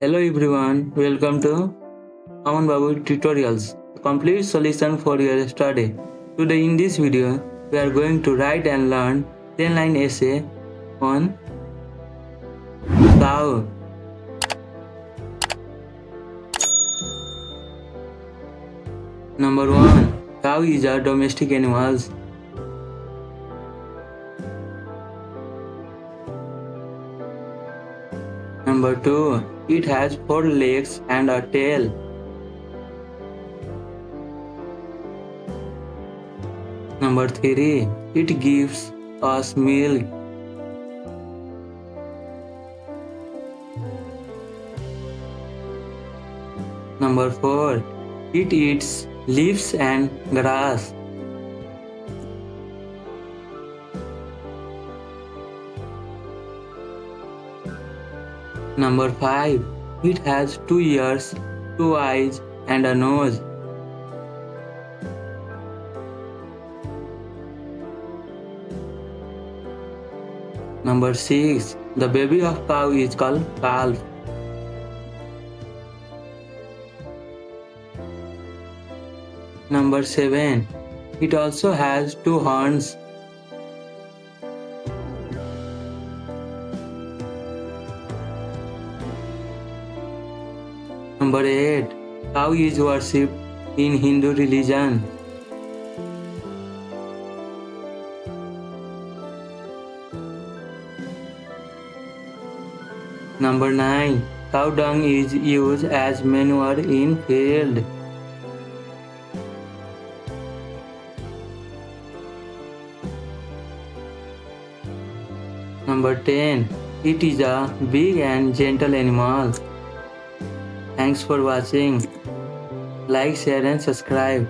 Hello everyone, welcome to Aman Babu tutorials, a complete solution for your study. Today in this video, we are going to write and learn 10-line essay on cow. Number 1. Cow is a domestic animal. Number 2. It has 4 legs and a tail. Number 3. It gives us milk. Number 4. It eats leaves and grass. Number 5. It has 2 ears, 2 eyes and a nose. Number 6. The baby of cow is called calf. Number 7. It also has 2 horns. Number 8. Cow is worshipped in Hindu religion. Number 9. Cow dung is used as manure in field. Number 10. It is a big and gentle animal. Thanks for watching. Like, share and subscribe.